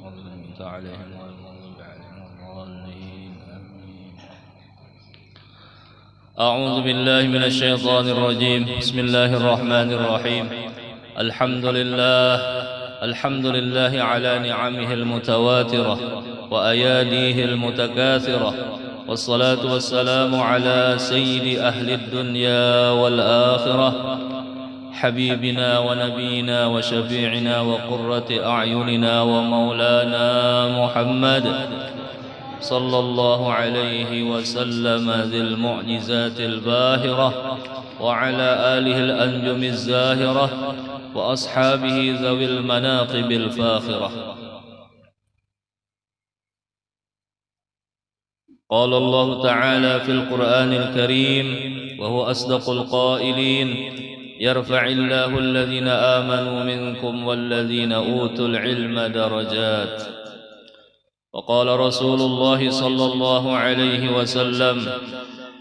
المغضوب عليهم ولا الضالين آمين. أعوذ بالله من الشيطان الرجيم. بسم الله الرحمن الرحيم. الحمد لله على نعمه المتواترة وأياديه المتكاثرة، والصلاة والسلام على سيد أهل الدنيا والآخرة، حبيبنا ونبينا وشفيعنا وقرة أعيننا ومولانا محمد صلى الله عليه وسلم ذي المعجزات الباهرة، وعلى آله الأنجم الزاهرة، وأصحابه ذوي المناقب الفاخرة. قال الله تعالى في القرآن الكريم وهو أصدق القائلين: يرفع الله الذين آمنوا منكم والذين أوتوا العلم درجات. وقال رسول الله صلى الله عليه وسلم: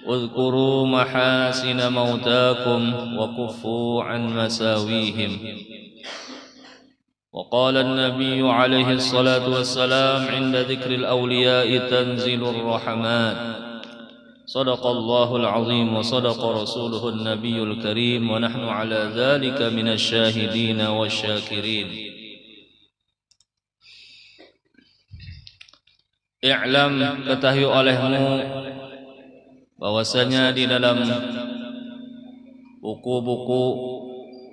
اذكروا محاسن موتاكم وكفوا عن مساويهم. وقال النبي عليه الصلاة والسلام: عند ذكر الأولياء تنزل الرحمات. صدق الله العظيم وصدق رسوله النبي الكريم، ونحن على ذلك من الشاهدين والشاكرين. I'lam, ketahui olehmu bahwasanya di dalam buku-buku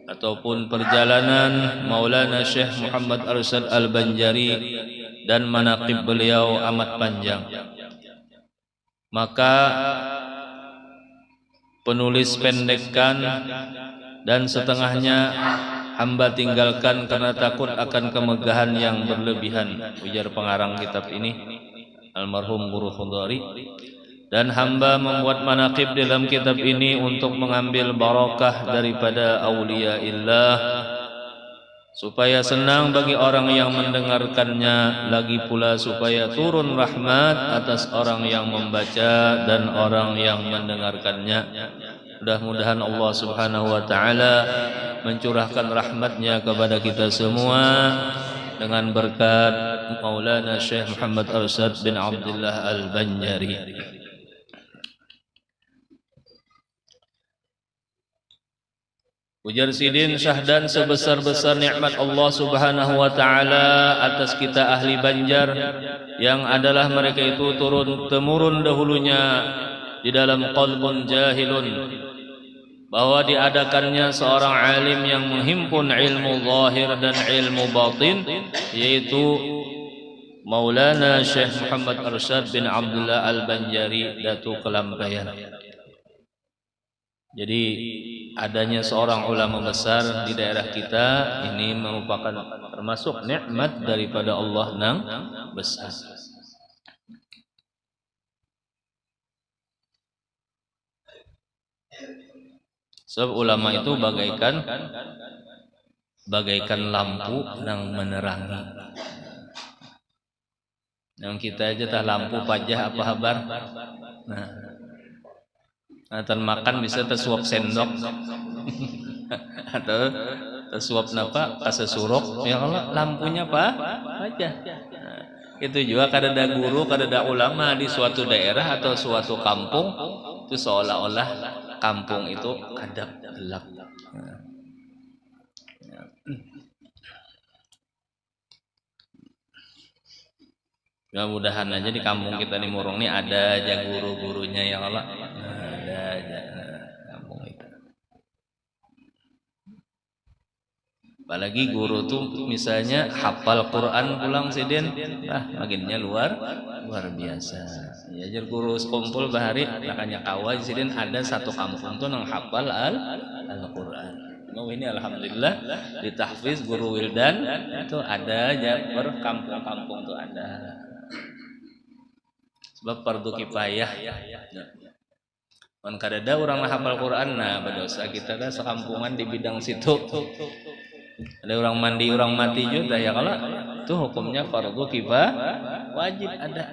ataupun perjalanan Maulana Syekh Muhammad Arsyad Al-Banjari dan manaqib beliau amat panjang. Maka penulis pendekkan dan setengahnya hamba tinggalkan karena takut akan kemegahan yang berlebihan, ujar pengarang kitab ini almarhum Guru Khudari. Dan hamba membuat manaqib dalam kitab ini untuk mengambil barakah daripada awliyaillah, supaya senang bagi orang yang mendengarkannya, lagi pula supaya turun rahmat atas orang yang membaca dan orang yang mendengarkannya. Mudah-mudahan Allah Subhanahu wa ta'ala mencurahkan rahmatnya kepada kita semua dengan berkat Maulana Syekh Muhammad Arsyad bin Abdullah Al-Banjari. Ujar Sidin Syahdan, sebesar-besar nikmat Allah Subhanahu wa ta'ala atas kita ahli Banjar, yang adalah mereka itu turun temurun dahulunya di dalam qalbun jahilun, bahwa diadakannya seorang alim yang menghimpun ilmu zahir dan ilmu batin, yaitu Maulana Syekh Muhammad Arsyad bin Abdullah Al-Banjari Datu Kelampaian. Jadi adanya seorang ulama besar di daerah kita ini merupakan termasuk nikmat daripada Allah yang besar. Sebab ulama itu bagaikan lampu yang menerangi. Yang kita aja tah lampu pajah apa kabar? Nah, makan bisa tersuap sendok atau tersuap napa kasesurok, ya Allah lampunya pajah. Nah, itu juga kadada guru, kadada ulama di suatu daerah atau suatu kampung itu seolah-olah kampung itu kadap gelap. Mudah-mudahan aja di kampung kita di Murung ini ada aja guru-gurunya, ya Allah. Ada aja kampung itu. Apalagi guru tuh misalnya hafal Quran pulang Sidin, makinnya luar biasa. Ya jadi guru sekumpul bahari makanya kawaj Sidin ada satu kampung tuh nang hafal Al-Quran. Ini alhamdulillah di tahfiz guru wildan itu ada aja berkampung-kampung tuh ada. Sebab fardu kifayah. Mun kadada urang hafal Quran, nah berdosa kita kan sekampungan di bidang situ. Ada orang mandi, orang mati juga ya, kalau itu hukumnya fardu kifayah, wajib ada.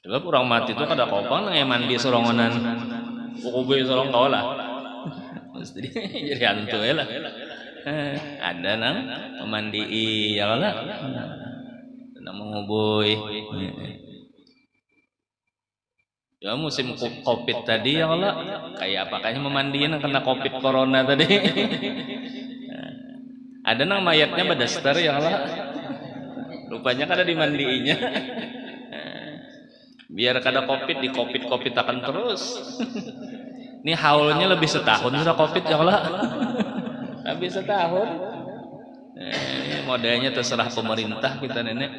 Sebab orang mati itu kada kopang nang mandi sorongonan. Ukube sorong kaulah. mesti jadi hantu lah. Ada nang memandii ya lah. Nang mengubuy. Ya musim Covid tadi ya Allah, kayak apa kayaknya memandiin kena Covid corona tadi. Ada nang mayatnya badaster ya Allah. Rupanya kada dimandiinya. Biar kada Covid di Covid akan terus. Ini haulnya lebih setahun sudah Covid ya Allah. Lebih setahun. Ini modelnya terserah pemerintah kita nenek.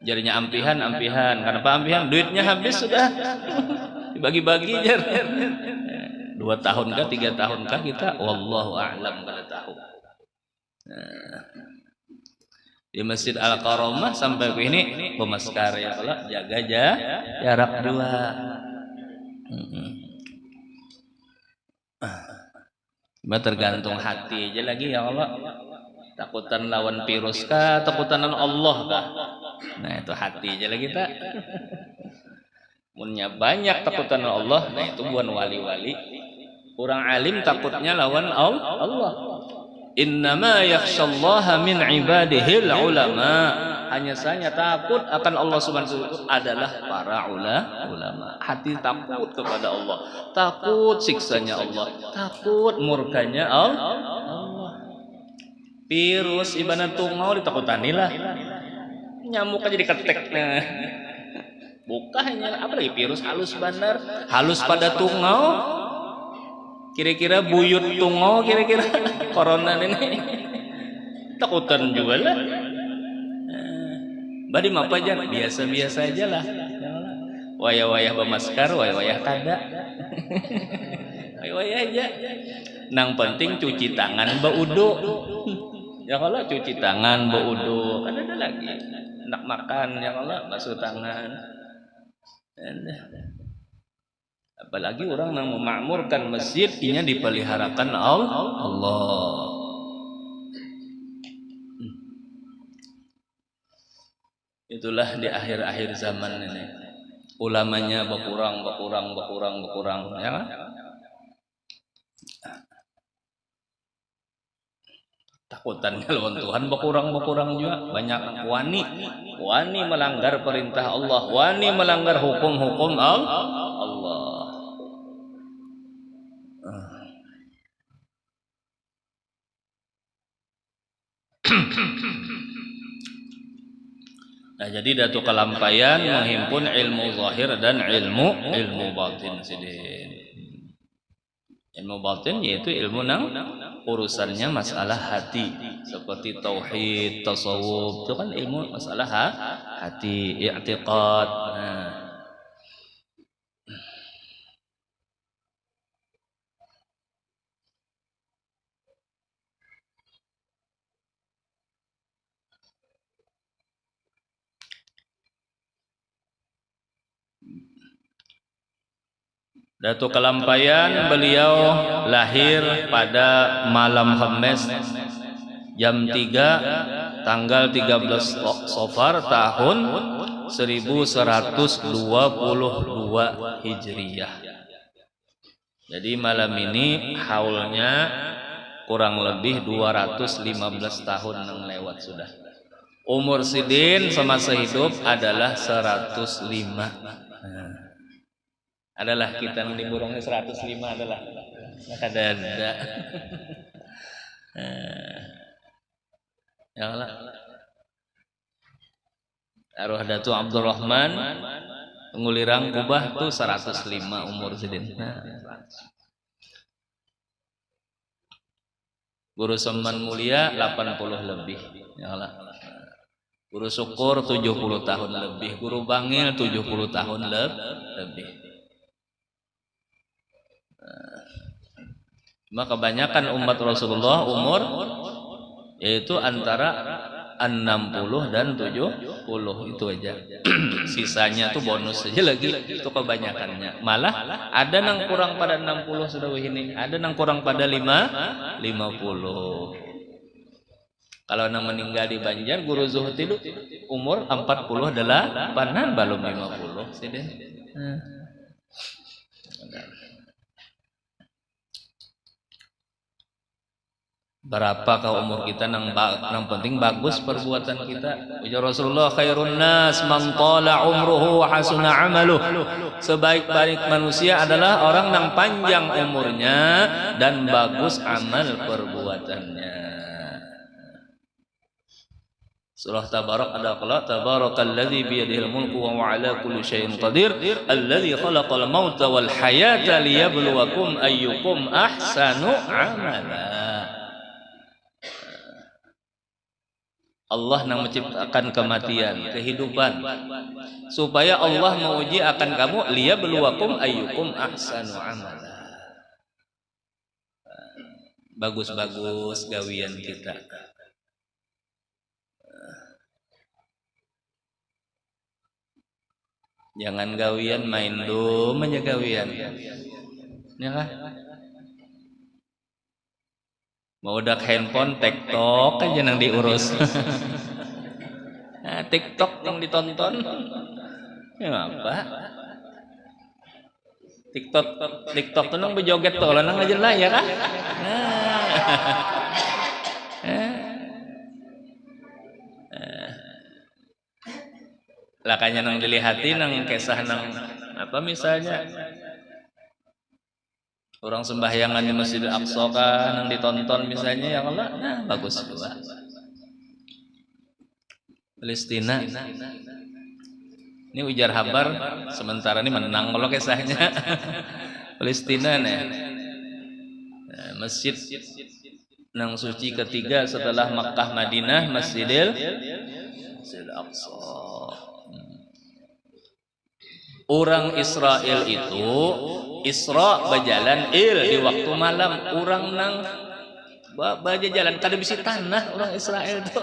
Jarinya ampihan. Kenapa ampihan? Duitnya habis sudah. Dibagi-bagi jar. 2 tahun kah 3 tahun kah kita? Wallahu a'lam kada tahu. Di Masjid Al-Karamah sampai ke ini pemaskar ya Allah, jaga jarak 2. Tergantung hati aja lagi ya Allah. Takutan lawan virus kah, takutan lawan Allah kah? Nah itu hati aja lah kita. Punya banyak takutan Allah. Nah itu bukan wali-wali. Kurang alim takutnya lawan Allah. Innama yakhsyallaha min ibadihil ulama. Hanya saja takut akan Allah Subhanahu wa taala adalah para ulama. Hati takut kepada Allah, takut siksanya Allah, takut murkanya Allah. Virus ibarat tungau ditakutani lah. Nyamuk aja diketek. Bukannya apa lagi virus halus benar, halus pada tungau. Kira-kira buyut tungau kira-kira corona ini. Takutan juga lah. Badi apa aja biasa-biasa aja lah. Wayah-wayah bermasker, wayah-wayah kada. Wayah aja. Nang penting cuci tangan baudu. Ya kalau cuci tangan baudu, kan ada lagi. Nak makan ya Allah basuh tangan. Apalagi orang yang memakmurkan masjid ini dipeliharakan Allah. Itulah di akhir-akhir zaman ini. Ulamanya berkurang ya kan? Takutan lawan Tuhan berkurang juga. Banyak wani melanggar perintah Allah, wani melanggar hukum-hukum Allah. Nah jadi datu kelampaian menghimpun ilmu zahir dan ilmu batin sidin. Ilmu batin yaitu ilmu nang urusannya masalah hati seperti tauhid, tasawuf itu kan ilmu masalah hati, i'tiqad. Datuk Kelampaian beliau lahir pada malam Khamis jam 3 tanggal 13 Safar tahun 1122 Hijriyah. Jadi malam ini haulnya kurang lebih 215 tahun yang lewat sudah. Umur sidin semasa hidup adalah 105. Adalah kita yang diburungnya 105 adalah ada. Ya Allah. Arwah Datu Abdurrahman Ngulirang Kubah tuh 105 umur sidin. Guru Seman Mulia 80 lebih. Ya Allah. Guru Syukur 70 tahun lebih. Guru Bangil 70 tahun lebih. Maka kebanyakan umat Rasulullah umur yaitu antara 60 dan 70 itu aja. Sisanya tuh bonus aja lagi itu kebanyakannya. Malah ada nang kurang pada 60 sudah ini, ada nang kurang pada 50. Kalau nang meninggal di Banjar guru Zuhud itu umur 48 belum 50 sih deh. Berapa kau umur kita nang penting bagus perbuatan kita. Ujar Rasulullah, khairun nas man tala umruhu wa hasuna amaluh. Sebaik-baik manusia adalah orang yang panjang umurnya dan bagus amal perbuatannya. Surah Tabarak ada qala tabarakalladzi biyadihil mulku wa huwa ala kulli syai'in qadir alladzi khalaqal mauta wal hayata liyabluwakum ayyukum ahsanu amala. Allah yang menciptakan kematian, kehidupan, supaya Allah menguji akan kamu liyabluwakum ayyukum ahsanu amala. Bagus-bagus gawian kita. Jangan gawian main dum aja gawian. Ya kah? Mau udah handphone, TikTok aja yang diurus. Nah, TikTok yang ditonton, ya apa? TikTok tuh nang bejoget tuh, nang aja lah ya kan? Lakanya nang dilihati, nang kisah nang apa misalnya? Orang sembahyangan di Masjidil Aqsa kan yang ditonton misalnya, ya Allah, nah bagus juga. Palestina ini ujar habar sementara ini menang kalau kisahnya. Palestina nih masjid nang suci ketiga setelah Makkah Madinah, Masjidil Aqsa. Orang Israel itu Isra berjalan di waktu malam, orang nang baja jalan kada bisa tanah orang Israel itu.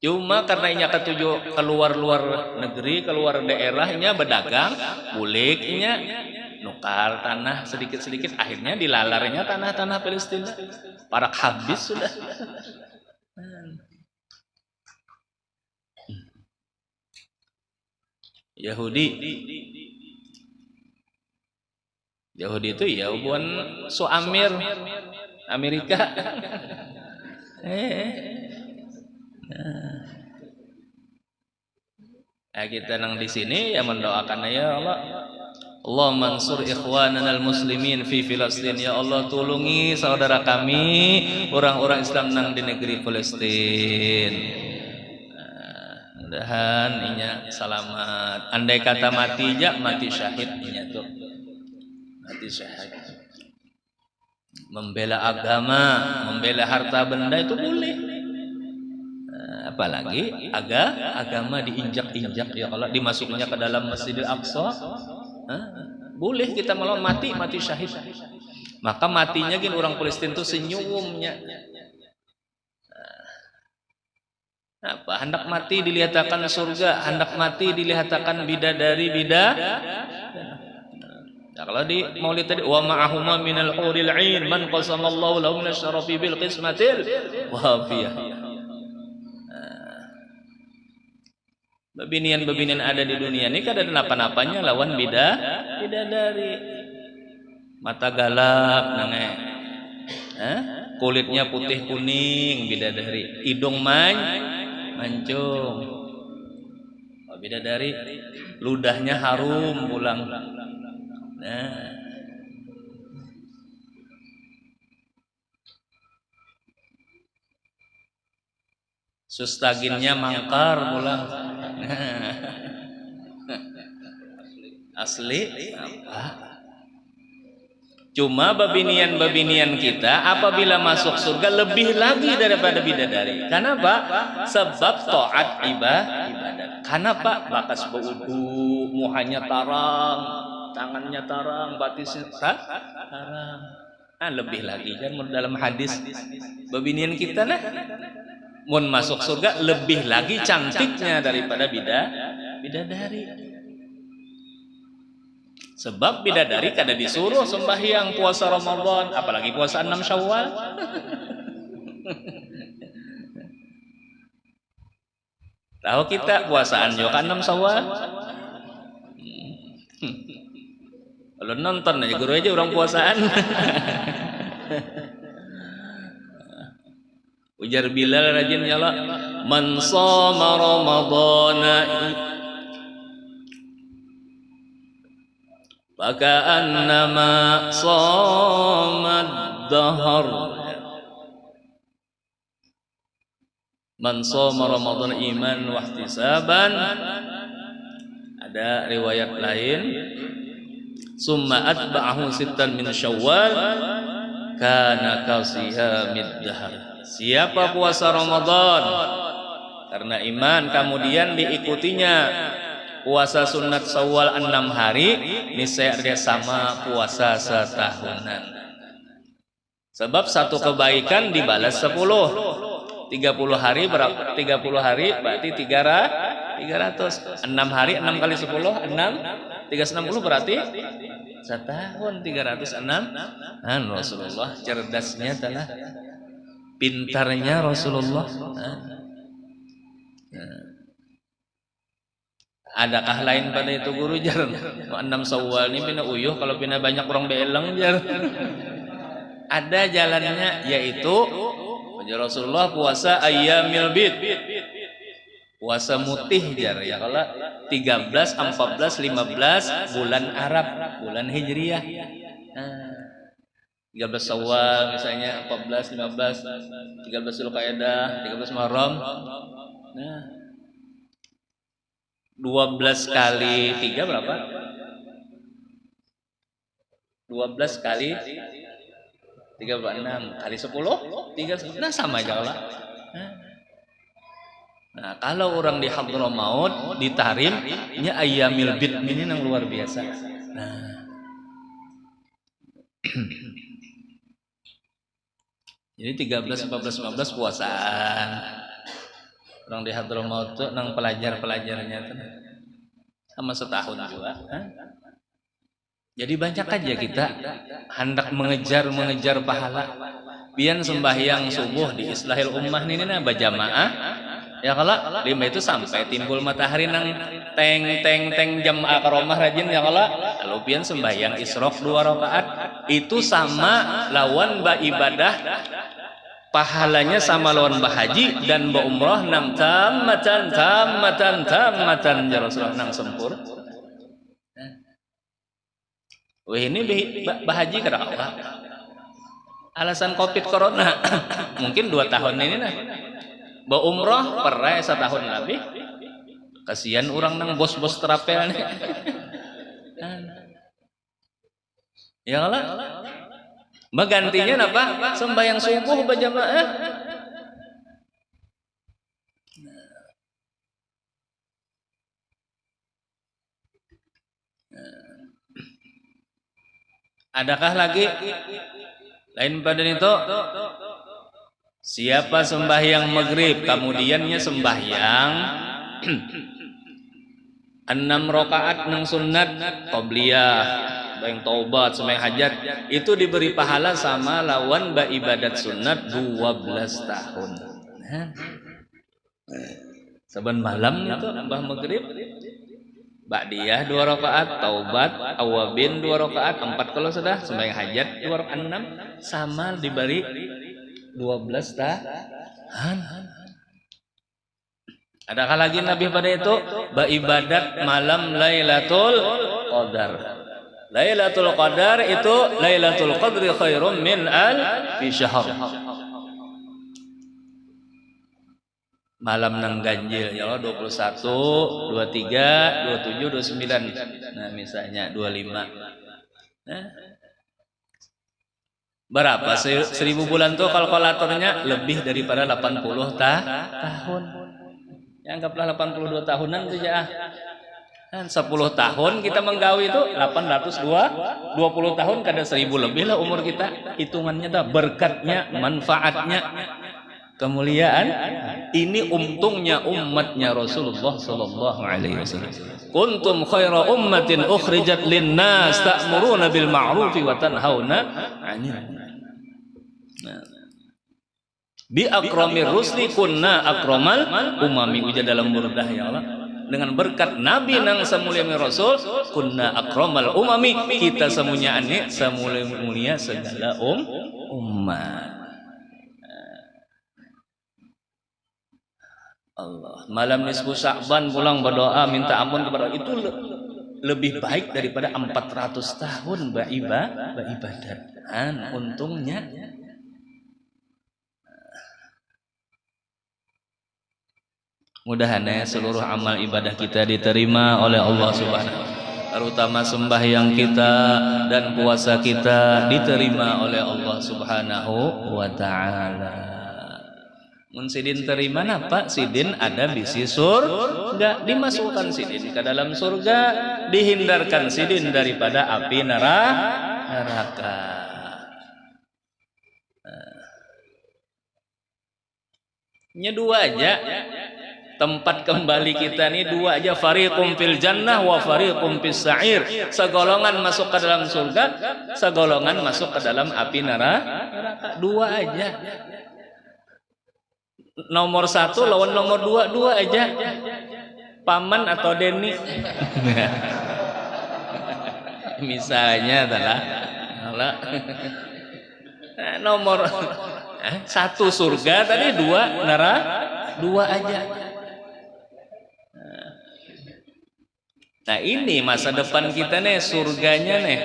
Cuma karena inya ketujuh keluar negeri, keluar daerahnya berdagang, buliknya nukar tanah sedikit-sedikit, akhirnya dilalarnya tanah-tanah Palestina. Parak habis sudah. Yahudi itu ya bukan Amir Amerika. Nah, kita nang di sini ya mendoakan ya Allah. Allah mansur ikhwanana al-muslimin fi Filastin. Ya Allah tulungi saudara kami orang-orang Islam nang di negeri Palestina. Mudah-mudahan inya selamat. Andai kata mati aja mati syahid inya tuh. Mati syahid. Membela agama, membela harta benda itu boleh. Apalagi agama diinjak-injak ya kalau dimasuknya ke dalam Masjidil Aqsa, boleh kita melawan mati syahid. Maka matinya gini orang Palestina itu senyumnya. Apa? Hendak mati dilihatkan surga, hendak mati dilihatkan bidadari. Nah, kalau di Maulid tadi wa ma'ahuma minal huril 'ain man qasamallahu lahu minasyarafi bil qismatil wafiyah. Bebinian ada di dunia ini kada ada napa-napanya lawan bidadari. Mata galak nange. Kulitnya putih kuning bidadari, hidung mancung. Oh, bidadari ludahnya harum pulang. Nah, sustaginnya mangkar pulang. Asli apa? Cuma babinian kita apabila masuk surga lebih lagi daripada bidadari. Kenapa? Sebab taat ibadah. Kenapa? Bakas berwudu, muhanya tarang, tangannya tarang, batisnya tarang. Lebih lagi kan dalam hadis babinian kita nah mun masuk surga lebih lagi cantiknya daripada bidadari. Sebab bidadari kada disuruh sembahyang puasa Ramadan, apalagi puasa 6 Syawal. Tahu kita puasaan juga 6 Syawal. Kalau nonton aja guru aja orang puasaan. Ujar Bilal rajin ya Allah, man shoma ramadhana faka'annama shoma ad-dahr. Man shoma ramadhana iman wa ihtisaban. Ada riwayat lain, summa atba'ahu sittan min Syawal kana kasiyamid dahr. Siapa puasa Ramadan karena iman kemudian diikutinya puasa sunat Syawal 6 hari, niscaya dia sama puasa setahunan. Sebab satu kebaikan dibalas 10. 30 hari berapa? 30 hari berarti 300. 6 hari 6 kali 10 6 360 berarti setahun 306. Rasulullah cerdasnya telah, pintarnya Rasulullah. Adakah lain pada itu guru jar? 6 Syawal ini pina uyuh kalau pina banyak orang beeleng jar. Ada jalannya, yaitu Rasulullah puasa ayyamil bid. Puasa mutih jar ya, kalau 13, 14, 15 bulan Arab, bulan Hijriyah. 13 Syawal misalnya, 14, 15, 13 Zulqa'dah, 13 Muharram. Nah, 12 kali 3 berapa? 12 kali 36 kali 10 3, nah sama aja lah. Nah, kalau orang di Hadramaut, di Tahrim, nya ayyamil bid ini yang luar biasa. Nah. Jadi 13, 14, 15 puasaan. Orang di Hadramaut tuh nang pelajar-pelajarnya tuh sama setahun juga. Jadi banyak aja kita hendak mengejar pahala. Pian sembahyang subuh di Islahil Ummah ini nah berjamaah. Ya kalau 5 itu sampai timbul matahari nang teng jam akromah rajin ya kalau lalu pian sembahyang isrok 2 rakaat itu sama lawan ibadah, pahalanya sama lawan haji dan umrah nang tamatan ya Rasulullah nang sempur. Wah ini bahaji kada Allah. Alasan Covid corona mungkin 2 tahun ini nah. Umrah pernah setahun lebih. Kasihan orang nang bos-bos terapel nih. Ya Allah. Menggantinya apa? Sembahyang subuh berjamaah. Adakah lagi lain pada itu? Siapa sembahyang maghrib kemudiannya sembahyang 6 rakaat nang sunat qabliyah, sembahyang taubat, sembahyang hajat, itu diberi pahala sama lawan ibadat sunat 12 tahun. Saban malam itu nambah maghrib, ba'diyah 2 rakaat, taubat, awabin 2 rakaat, 4 kalau sudah, sembahyang hajat 2 rakaat 6 sama diberi 12 tahun. Adakah lagi Nabi pada itu beribadat malam Lailatul Qadar. Lailatul Qadar itu Lailatul Qadri khairum min alfi syahr. Malam nang ganjil ya Allah 21, 23, 27, 29. Nah misalnya 25. Nah, berapa 1000 bulan tuh kalkulatornya lebih daripada 80 tahun. Ya anggaplah 82 tahunan tuh ya. Kan 10 tahun kita menggawi itu 802, 20 tahun kada 1000 lebih lah umur kita. Hitungannya dah berkatnya, manfaatnya, kemuliaan. Ini untungnya umatnya Rasulullah sallallahu alaihi wasallam. Kuntum khaira ummatin ukhrijat linnas ta'muruna bil ma'rufi wa tanhauna 'anil bi akramir rusli kunna akramal umami. Ujar dalam burdah ya Allah, dengan berkat Nabi nang semulia Rasul kunna akramal umami, kita semuanya aneh semulia segala umat. Allah. Malam nisfu Sya'ban pulang berdoa minta ampun kepada Allah, itu lebih baik daripada 400 tahun beribadat. Untungnya mudah-mudahan seluruh amal ibadah kita diterima oleh Allah Subhanahu wa taala, terutama sembahyang kita dan puasa kita diterima oleh Allah Subhanahu wa taala. Mun sidin terima napa? Sidin ada bisi surga, dimasukkan sidin ke dalam surga, dihindarkan sidin daripada api neraka. Nya dua aja tempat kembali kita nih, dua aja, fariqum fil jannah wa fariqum fis sa'ir. Segolongan masuk ke dalam surga, segolongan masuk ke dalam api neraka. Dua aja. Nomor 1 lawan nomor 2, dua aja. Paman atau Denny. Misalnya adalah nomor 1 surga tadi, 2 neraka, 2 aja. Nah ini masa depan kita nih, surganya nih.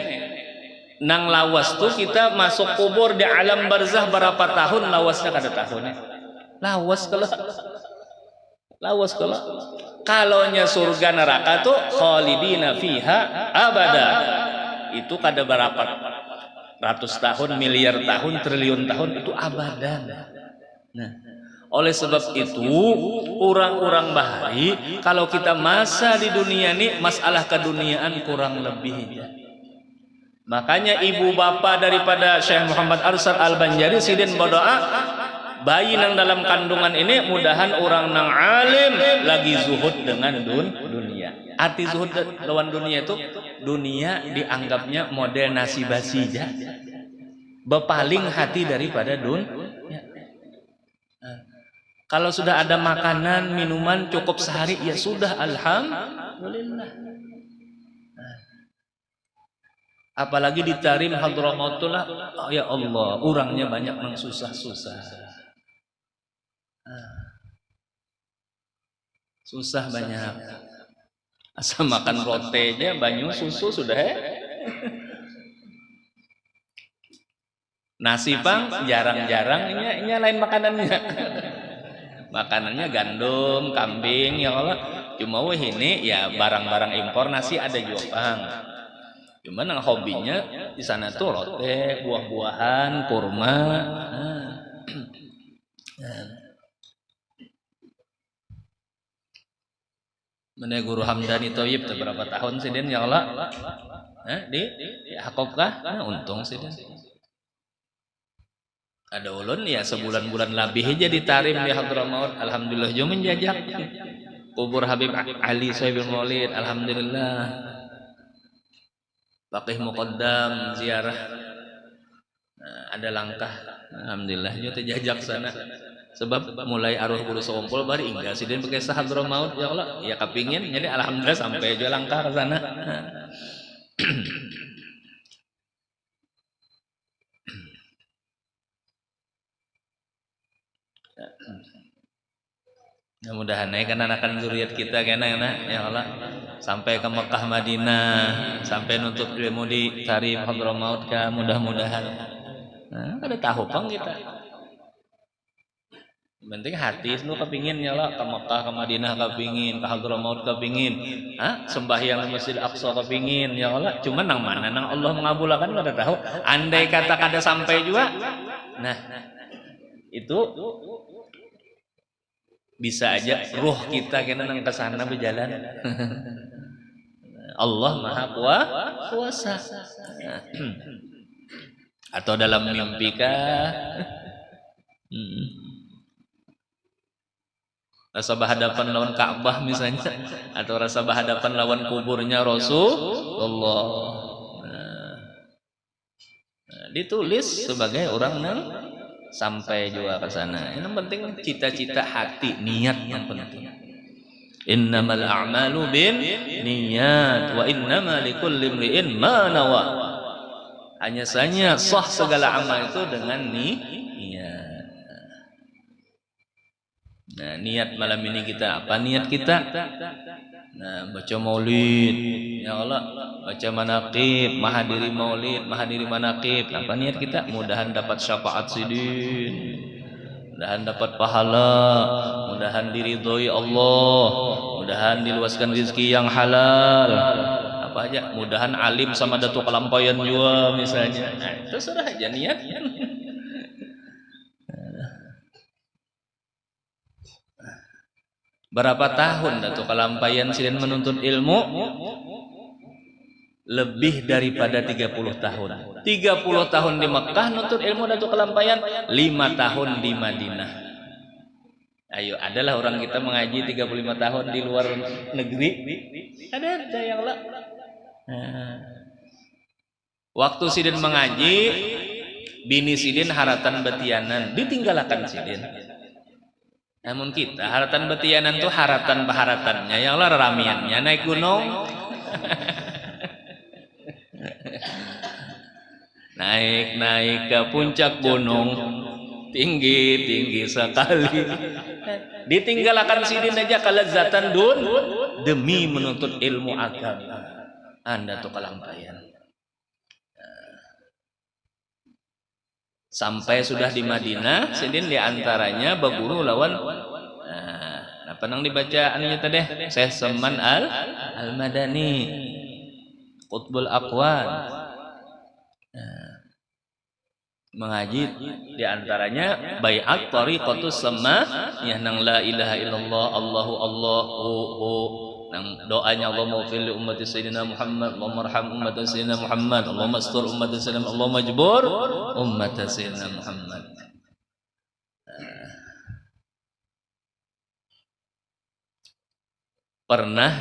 Nang lawas tuh kita masuk kubur di alam barzah berapa tahun, lawasnya kada tahunnya. Lawas kalau kalonya surga neraka tuh khalidina fiha abada, itu kada berapa ratus tahun, miliar tahun, triliun tahun, itu abadan. Nah, oleh sebab itu orang-orang bahari kalau kita masa di dunia ini, masalah keduniaan kurang lebih ya. Makanya ibu bapa daripada Syekh Muhammad Arsal Al-Banjari sidin berdoa, bayi nang dalam kandungan ini mudahan orang nang alim lagi zuhud dengan dunia. Arti zuhud lawan dunia itu, dunia dianggapnya model nasi basi aja, bepaling hati daripada dunia. Kalau sudah ada makanan minuman cukup sehari, ya sudah, alhamdulillah. Apalagi ditarim hadramautullah, oh ya Allah, orangnya banyak yang susah-susah. Susah banyak. Asal makan rotenya, banyu, susu sudah nasi pang jarang-jarang, ini lain makanannya. Makanannya gandum, kambing, ya Allah. Cuma ini ya barang-barang impor, nasi ada juga pang. Cuman yang hobinya di sana tuh rote, buah-buahan, kurma. Mana Guru Hamdani Thoyib berapa tahun sih dia, ya Allah? Di Hakobkah? Untung sih dia. Ada ulun ya sebulan-bulan lebih aja ditarim di Hadramaut, alhamdulillah juga menjajak kubur Habib Ali Sohibul Maulid, alhamdulillah. Faqih Muqaddam ziarah, ada langkah, alhamdulillah juga terjajak sana. Sebab mulai aruh bulu sompol bari enggak sih dia pakai Hadramaut, ya Allah, ya kepingin, jadi alhamdulillah sampai juga langkah ke sana. Mudah-mudahan kan anak-anak zuriat kita kena ya Allah, sampai ke Mekah Madinah, sampai nuntut ilmu di Tarif Hadramaut ka, mudah-mudahan. Nah, kada tahu pang kita. Penting hati itu kepingin ya Allah, ke Mekah ke Madinah kepingin, ke Hadramaut kepingin, sembahyang di Masjid Aqsa kepingin ya Allah. Cuman nang mana nang Allah mengabulkan kada tahu. Andai kata kada sampai juga, nah itu bisa aja ruh kita kena nang kesana berjalan. Allah Maha Kuasa. Atau dalam mimpi kah? Rasa berhadapan lawan Ka'bah misalnya, atau rasa berhadapan lawan kuburnya Rasulullah. Ditulis sebagai orang yang sampai juga ke sana. Yang penting cita-cita hati, niat yang penting. Innamal a'malu bin niat wa innama likulli imri'in ma nawa. Hanya saja sah segala amal itu dengan niat. Nah, niat malam ini kita apa? Niat kita nah, baca maulid, ya Allah, baca manaqib, menghadiri maulid, menghadiri manaqib. Apa niat kita? Mudahan dapat syafaat sidin, mudahan dapat pahala, mudahan diridhoi Allah, mudahan diluaskan rezeki yang halal. Apa aja, mudahan alim sama Datuk Kelampayan juga misalnya. Nah, terserah aja niat. Berapa tahun Datuk Kelampayan sidin menuntut ilmu? Lebih daripada 30 tahun. 30 tahun di Mekah nuntut ilmu Datuk Kelampayan, 5 tahun di Madinah. Ayo, adalah orang kita mengaji 35 tahun di luar negeri. Ada yang lah. Waktu sidin mengaji, bini sidin haratan betianan, ditinggalkan sidin. Namun kita haratan betianan tuh haratan baharatannya, yang lah ramiannya naik gunung. Naik ke puncak gunung, tinggi sekali. Ditinggalkan sidin aja kelezatan demi menuntut ilmu agama. Anda tuh Kelampayan. Sampai sudah di Madinah, sidin diantaranya berguru lawan apa nang dibaca anunya tadi? Syekh Salman Al-Madani, Qutbul Aqwan. Mengaji diantaranya baiat tariqatus sama ya nang la ilaha illallah Allahu nang doanya Allahumma fil ummati sayyidina Muhammad Allahumma arham ummati sayyidina Muhammad Allahumma astur ummati sayyidina Allahumma majbur ummati sayyidina Muhammad. Pernah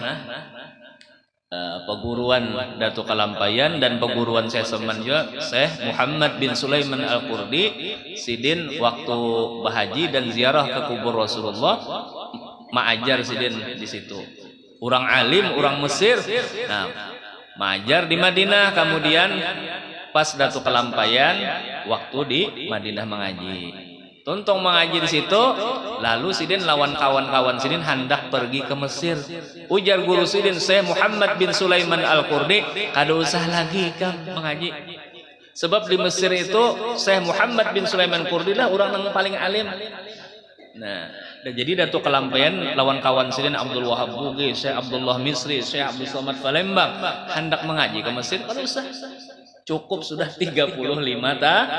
peguruan Datuk Kelampayan dan peguruan Syekh Salman juga, Syekh Muhammad bin Sulaiman Al-Qurdi sidin waktu bahaji dan ziarah ke kubur Rasulullah maajar sidin di situ. Orang alim, orang Mesir. Nah, maajar di Madinah, kemudian pas Datuk Kelampayan waktu di Madinah mengaji. Tuntung mengaji di situ, lalu sidin lawan kawan-kawan sidin hendak pergi ke Mesir. Ujar guru sidin Syekh Muhammad bin Sulaiman Al-Qurdi, kada usah lagi kan mengaji. Sebab di Mesir itu Syekh Muhammad bin Sulaiman Al-Qurdi lah orang yang paling alim. Nah, jadi Datuk Kelampayan lawan kawan sidin Abdul Wahab Bugi, Syekh Abdullah Misri, Syekh Abdul Somad Palembang hendak mengaji ke Mesir, kada usah. Cukup sudah 35 tahun.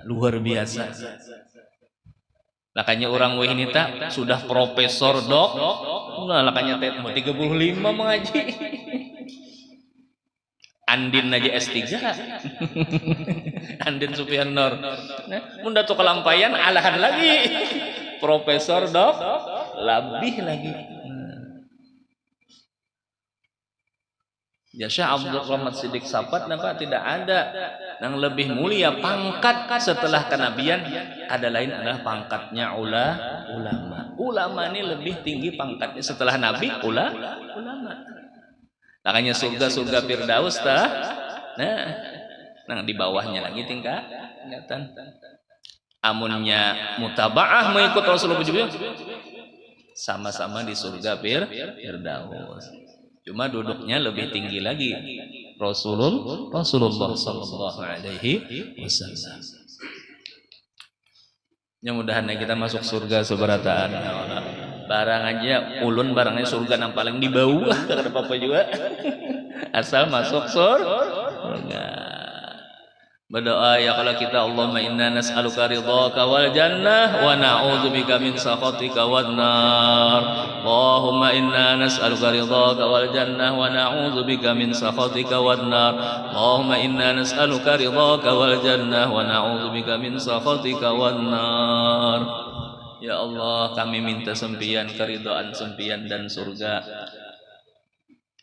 Luar biasa. Lakanya orang ini tak sudah profesor dok. Nah, lakanya mau 35 mengaji. Andin aja S3. Andin Supian Nur. Nah, Munda Datuk Kelampayan alahan lagi. Profesor dok, lebih lagi. Ya Syekh Abdul Rahmat Siddiq Sapat nampak tidak ada yang lebih mulia pangkat setelah kenabian, ada lain adalah pangkatnya ulama. Ulama ini lebih tinggi pangkatnya setelah nabi ulama. Makanya surga Firdaus tah. Nah, di bawahnya lagi tingkatan. Amunnya mutabaah mengikut Rasulullah sama-sama di surga Firdaus. Cuma duduknya lebih tinggi lagi Rasulullah sallallahu alaihi wasallam. Mudah-mudahan kita masuk surga seberataan. Barang aja ulun barangnya surga yang paling di bawah, kada apa-apa juga. Asal masuk surga. Berdoa ya kalau kita Allahumma inna nas'aluka ridhaka wal jannah wa na'udzubika min sakhatika wan nar. Allahumma inna nas'aluka ridhaka wal jannah wa na'udzubika min sakhatika wan nar. Allahumma inna nas'aluka ridhaka wal jannah wa na'udzubika min sakhatika wan nar. Ya Allah, kami minta sempian keridhaan sempian dan surga.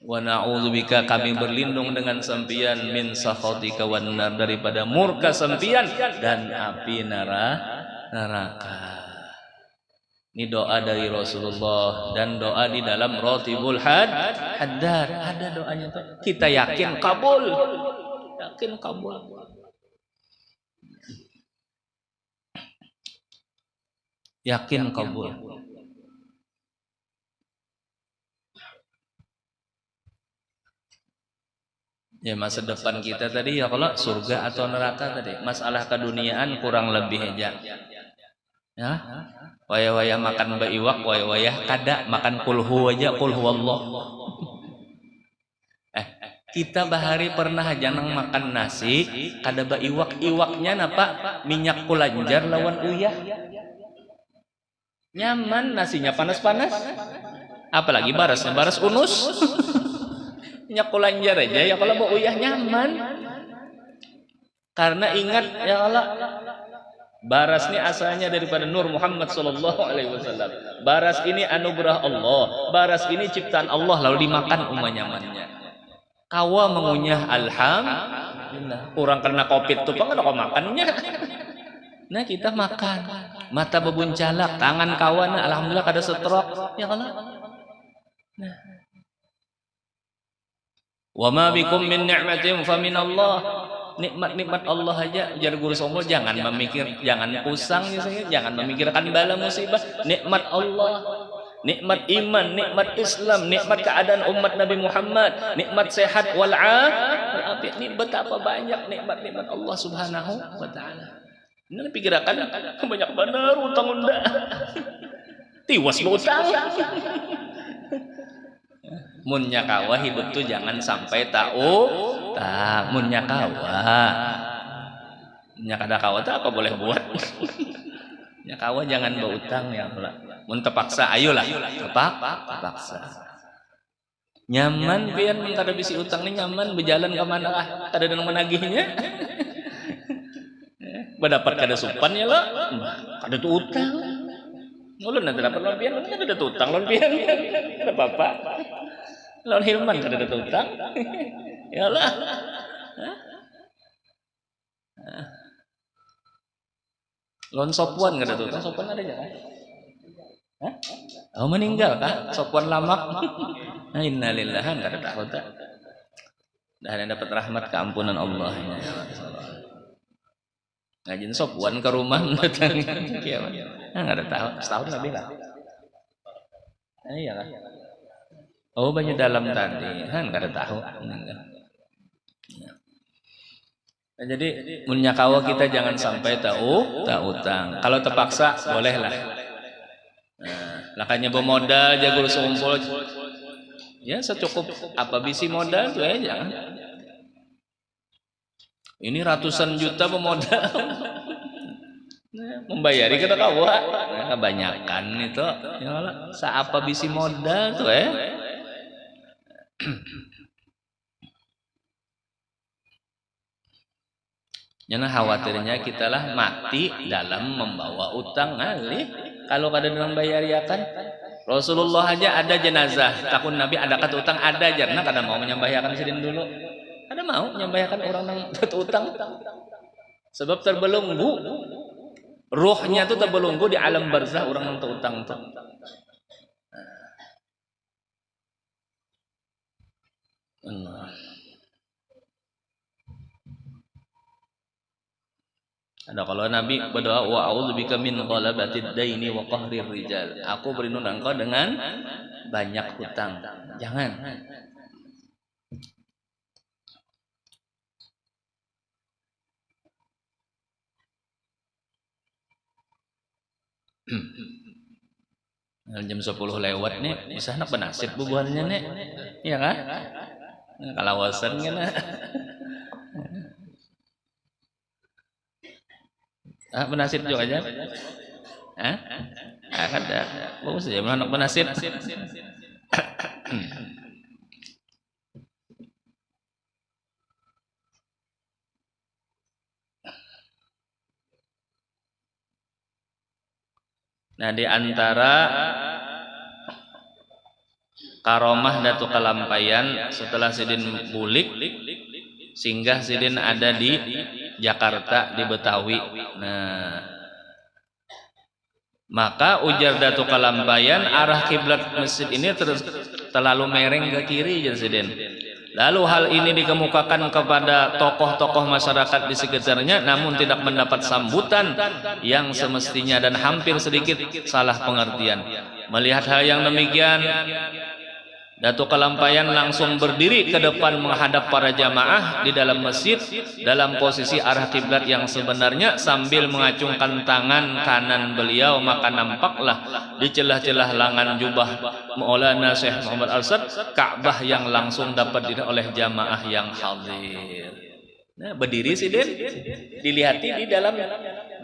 Wa na'udzubika, kami berlindung dengan sempian min sakhatika wan nar, daripada murka sempian dan api neraka. Ini doa dari Rasulullah dan doa di dalam Ratibul Haddad. Ada doanya tuh. Kita yakin kabul. Yakin kabul. yakin kabul. Ya masa depan kita tadi ya kalau surga atau neraka tadi, masalah keduniaan kurang lebih aja. Ya, waya-waya makan baiwak, waya-waya kada makan kulhu aja, kulhu Allah. Kita bahari pernah janang makan nasi, kada baiwak, iwaknya napa? Minyak kulanjar lawan uyah. Nyaman nasinya panas-panas. Apalagi barasnya baras unus. Minyak kulanjar aja ya kalau mau uyah nyaman. Karena ingat ya Allah, baras ini asalnya daripada Nur Muhammad sallallahu alaihi wasallam. Baras ini anugerah Allah. Baras ini ciptaan Allah lalu dimakan nyamannya. Kawa mengunyah alhamdulillah. Kurang kena covid tuh kan kok makannya. Nah kita makan. Mata bebuncalak, tangan kawan alhamdulillah kada stroke. Ya Allah. Nah. Wa ma bikum min ni'matin fa min Allah. Nikmat-nikmat Allah aja. Jar guru sombol jangan pusang jangan memikirkan bala musibah. Nikmat Allah, nikmat iman, nikmat Islam, nikmat keadaan umat Nabi Muhammad, nikmat sehat wal afiat. Ini betapa banyak nikmat-nikmat Allah Subhanahu wa taala. Ini pikirakan banyak benar utang unda. Tiwas utang. Munnya kawa hidup tuh jangan sampai tahu tak munnya kawa. Nya kada kawa tak apa boleh buat. Nya kawa jangan berutang ya Allah. Mun terpaksa ayolah terpaksa. Nyaman pian mun kada bisi utang ni nyaman berjalan ke mana lah kada ada menagihnya. Berdapat kada supan ya lah. Kada tu utang. Ulun nanti dapat lon pian kada ada utang lon pian. Kada apa-apa. Lawan Hilman kada ada utang. Ya Allah. Lawan Sopwan kada utang. Sopwan ada enggak? Hah? Oh meninggal kah? Sopwan lamak. Innalillahi kada tahu tak. Dah dapat rahmat keampunan Allah. Ngajin Sopwan ke rumah datang. Enggak ada tahu. Setahun lebih lah. Iya lah. Oh banyak dalam tadi, kan nggak ada tahu. Nah, jadi munyakawa kita jangan sampai tahu utang. Kalau terpaksa bolehlah. Nah, lakanya bermodal jago sumpul, ya secukup apa bisi modal tuh ya jangan. Ini ratusan juta bermodal, membayari kita kawa, nah, kebanyakan itu. Ya Allah, seapa bisi modal tuh ya. Jangan khawatirnya kita lah mati dalam membawa utang ngalih. Kalau kada dalam bayar ya kan Rasulullah aja ada jenazah takun Nabi ada kata utang ada jarna kada mau menyembahyakan sidin dulu. Ada mau menyembahyakan orang yang utang. Sebab terbelenggu ruhnya tuh terbelenggu di alam barzah orang yang utang tuh. Ada kalau Nabi berdoa wa a'udzubika min ghalabatid daini wa qahrir rijal. Aku berlindung engkau dengan banyak hutang. Jangan. Jam 10 lewat nih, bisa nak penasib bubuhannya nih. Iya kan? Kalawasan kan. Penasib juga aja. Ada. Bagus ya anak penasib. Nah di antara karomah datu kalampayan setelah sidin bulik singgah sidin ada di Jakarta di Betawi. Nah maka ujar datu kalampayan arah kiblat masjid ini terlalu mereng ke kiri jadi sidin. Lalu hal ini dikemukakan kepada tokoh-tokoh masyarakat di sekitarnya, namun tidak mendapat sambutan yang semestinya dan hampir sedikit salah pengertian. Melihat hal yang demikian, Datuk Kelampayan langsung berdiri ke depan menghadap para jamaah di dalam masjid dalam posisi arah kiblat yang sebenarnya sambil mengacungkan tangan kanan beliau, maka nampaklah di celah-celah lengan jubah Maulana Syekh Muhammad Arsyad Ka'bah yang langsung dapat dilihat oleh jamaah yang hadir. Nah, berdiri sih Din, dilihati di dalam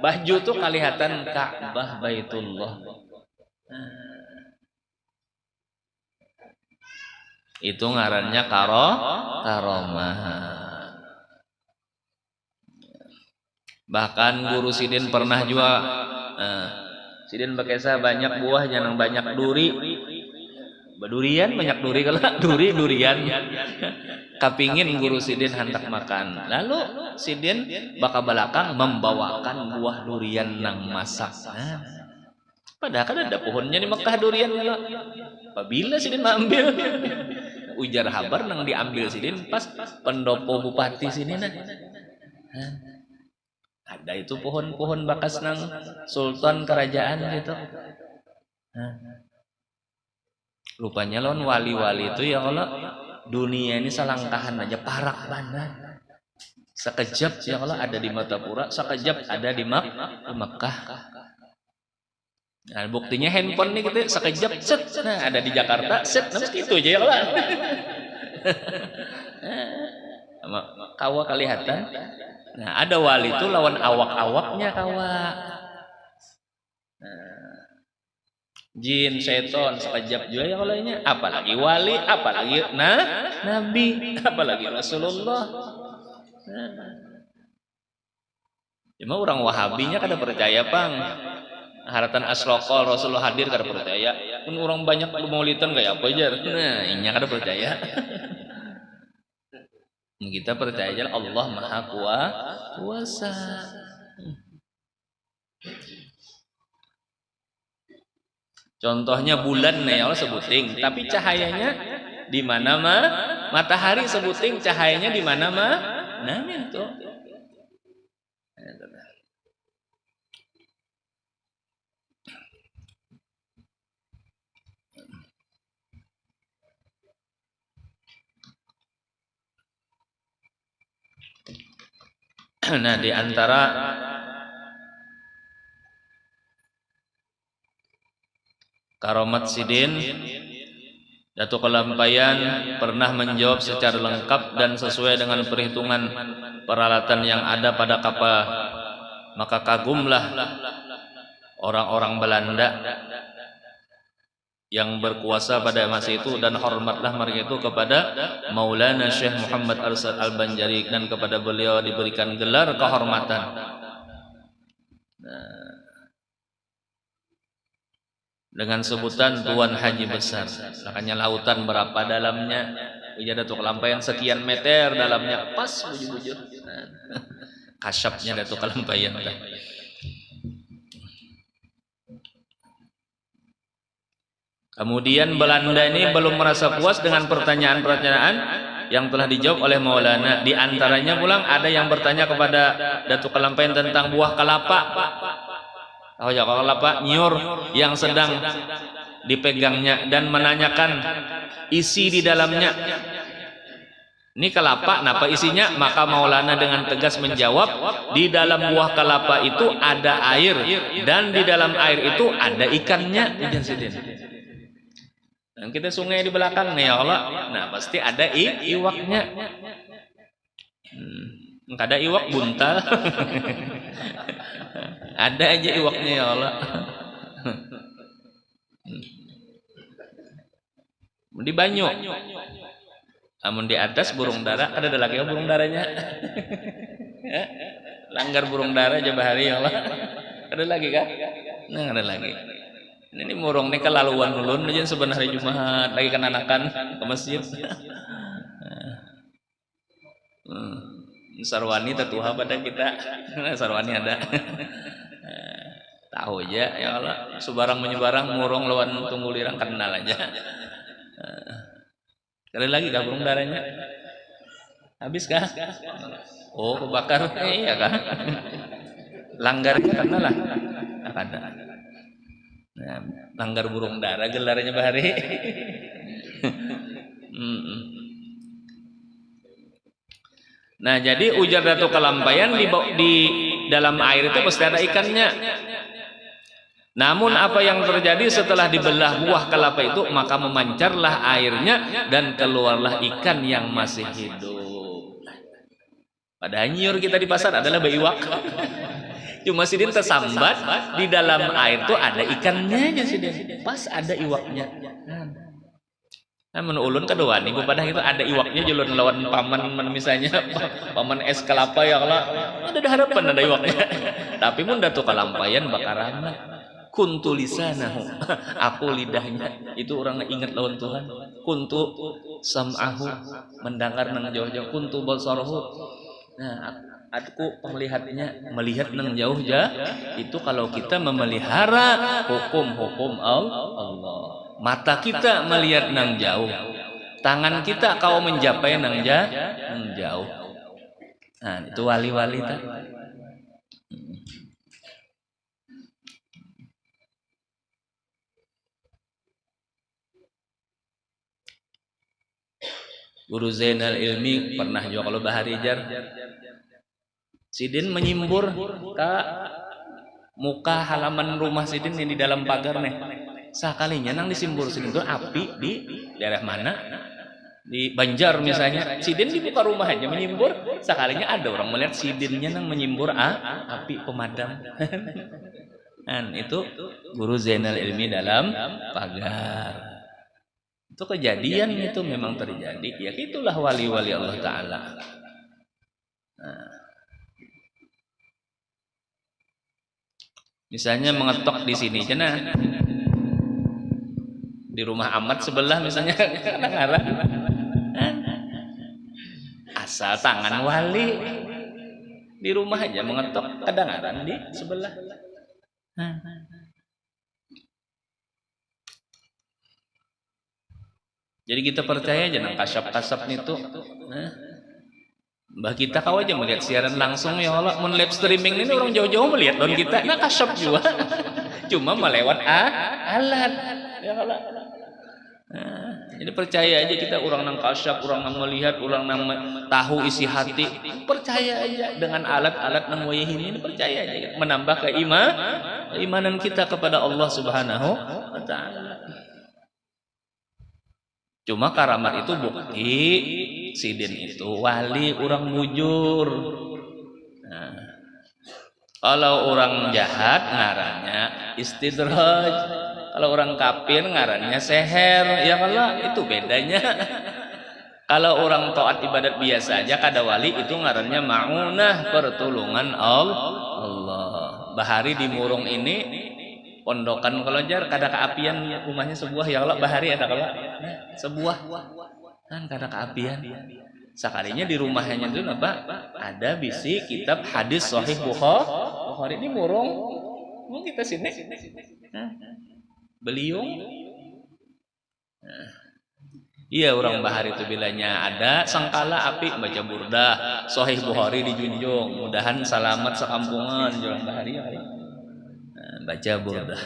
baju tuh kelihatan Ka'bah Baitullah. Itu ngarannya karomah. Bahkan guru Sidin pernah juga Sidin bekesa banyak buahnya nang banyak duri. Durian banyak duri kalau durian. Kapingin guru Sidin hendak makan. Lalu Sidin baka belakang membawakan buah durian nang masak. Padahal kan ada pohonnya di Mekah durian kalau. Apabila Sidin ambil ujar habar nang diambil Sidin pas pendopo bupati sini nah. Ada itu pohon-pohon bakas nang sultan kerajaan gitu. Rupanya lawan wali-wali itu ya Allah, dunia ini selangkahan aja parak banget. Sekejap ya Allah ada di Matapura, sekejap ada di Mekah. Nah, buktinya handphone nih gitu sekejap set, nah ada di Jakarta set, nah gitu aja ya Allah. Kawa kelihatan. Nah, ada wali itu lawan awak-awaknya kawa. Nah, jin, seton sekejap juga ya Allah ini. Apalagi wali, apalagi nabi, apalagi Rasulullah. Cuma orang Wahabinya kada percaya pang. Haratan asrokol Rasulullah hadir kada percaya. Pun orang banyak maulidan kayak apa aja. Nah, inya kada percaya. Kita percaya aja Allah Maha Kuasa. Contohnya bulan nih Allah sebuting, tapi cahayanya di mana mah? Matahari sebuting, cahayanya di mana mah? Nah, itu. Nah, di antara karomat Sidin, Datuk Kelampayan pernah menjawab secara lengkap dan sesuai dengan perhitungan peralatan yang ada pada kapal. Maka kagumlah orang-orang Belanda yang berkuasa pada masa itu dan hormatlah mereka itu kepada Maulana Syekh Muhammad Arsyad Al-Banjari dan kepada beliau diberikan gelar kehormatan. Nah, dengan sebutan Tuan Haji Besar. Makanya lautan berapa dalamnya? Ujar Datuk Kelampayan sekian meter dalamnya, pas bujur-bujur. Nah, kasyapnya Datuk Kelampayan. Kemudian Belanda ini belum merasa puas dengan pertanyaan-pertanyaan yang telah dijawab oleh Maulana. Di antaranya pulang ada yang bertanya kepada Datuk Kelampayan tentang buah kelapa. Oh ya, kelapa nyur yang sedang dipegangnya dan menanyakan isi di dalamnya. Ini kelapa, napa isinya? Maka Maulana dengan tegas menjawab, di dalam buah kelapa itu ada air dan di dalam air itu ada ikannya. Dan kita sungai di belakang nih ya Allah. Nah pasti ada iwaknya. Enggak ada iwak buntal. Ada aja iwaknya ya Allah. Di banyu. Namun di atas burung dara, ada lagi burung daranya. Langgar burung dara aja bahari ya Allah. Ada lagi kah? Nah ada lagi. Ini murung nih kelaluan ulun aja sebenarnya Jumat lagi kenanakan ke masjid. Sarwani tatuha pada kita. Sarwani ada. Tahu aja ya Allah, sebarang menyebarang murung lawan tunggul lirang kenal aja. Sekali lagi kah burung darahnya? Habis kah? Oh, kebakar. Iya kah? Langgarnya karena lah. Ada. Nah, langgar burung dara gelarnya Bahari. Nah, jadi ujar datu kelampaian di dalam air itu pasti ada ikannya. Namun apa yang terjadi setelah dibelah buah kelapa itu, maka memancarlah airnya dan keluarlah ikan yang masih hidup. Pada nyur kita di pasar adalah baiwak. Cuma sidin tersambat di dalam air tuh ada ikannya aja sidin. Pas ada iwaknya. Nah, menulun kedua nih pada itu ada iwaknya julun lawan paman misalnya paman es kelapa ya kalau ada harapan ada iwaknya. Tapi mun datu kalampayan bakarana kuntu lisanahu aku lidahnya itu orang ingat lawan Tuhan. Kuntu sam'ahu mendengar nang jauh-jauh. Kuntu basarahu. Nah, aku melihatnya melihat nang jauh itu kalau kita memelihara hukum-hukum Allah. Mata kita melihat nang jauh, tangan kita kau mencapai nang jauh. Nah, itu wali-wali tadi. Guru Zainal Ilmi pernah juga kalau Bahari Jar Sidin menyimbur ke muka halaman rumah Sidin yang di dalam pagar nih. Sekalinya nang disimbur Sidin itu api di daerah mana? Di Banjar misalnya. Sidin dibuka rumahnya menyimbur. Sekalinya ada orang melihat Sidinnya nang menyimbur api pemadam. Dan itu Guru Zainal Ilmi dalam pagar. Itu kejadian itu memang terjadi. Ya itulah wali-wali Allah Ta'ala. Nah. Misalnya mengetok di sini, cina di rumah Ahmad sebelah misalnya, asal tangan wali di rumah aja mengetok kadang-kadang di sebelah. Jadi kita percaya aja nang kasap-kasap itu. Mbah kita kau aja melihat siaran langsung ya Allah, men live streaming ini orang jauh-jauh melihat don kita, nah kasap juga. Cuma melewat alat. Ya Allah. Jadi percaya aja kita orang nang kasap, orang nang melihat, orang nang tahu isi hati. Percaya aja dengan alat-alat nang wayah ini percaya aja menambah keimanan kita kepada Allah Subhanahu wa taala. Cuma karamat itu bukti Sidin itu wali orang mujur. Nah, kalau orang jahat ngarannya istidraj, kalau orang kafir ngarannya seher. Ya Allah, itu bedanya. Kalau orang taat ibadat biasa aja kada wali itu ngarannya ma'unah, pertolongan Allah. Bahari di Murung ini pondokan kalau jar kada keapian rumahnya sebuah ya Allah Bahari ada kalau sebuah kan kada keapian sekalinya di rumahnya itu apa ada bisi kitab hadis sahih Bukhari ini Murung kita sini Beliung iya orang Bahari itu bilanya ada sangkala api baca burdah sahih Bukhari dijunjung mudahan selamat sekampungan orang Bahari ya baca burdah.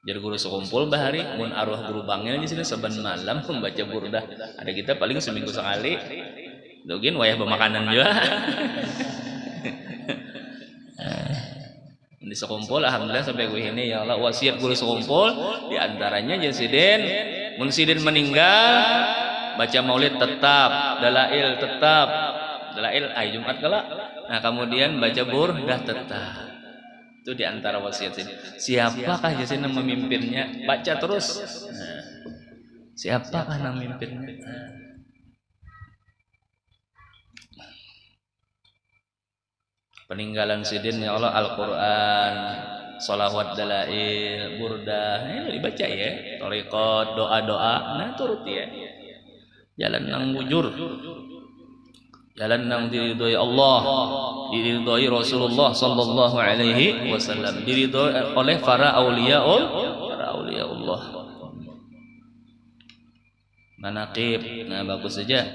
Jadi guru sekumpul Bahari, mun arwah guru bangil di sini saban malam membaca burdah. Ada kita paling seminggu sekali. Dogin wayah pemakanan juga. Di sekumpul alhamdulillah sampai gue ini ya Allah wasiat guru sekumpul di antaranya Sidin, mun Sidin meninggal baca maulid tetap, dalail tetap. Dalail Jumat kala. Nah, kemudian baca burdah tetap. Itu di antara wasiat ini. Siapakah jasin yang memimpinnya? Baca terus. Nah, siapakah yang memimpinnya? Peninggalan Sidin ya Allah Al-Qur'an, sholawat dalail, burdah. Ini dibaca ya. Thariqat, doa-doa. Nah, turut ya. Jalan nang bujur. Jalan nang diridhoi Allah, diridhoi Rasulullah sallallahu alaihi wasallam, diridhoi oleh para auliya Allah. manaqib. Nah, bagus saja.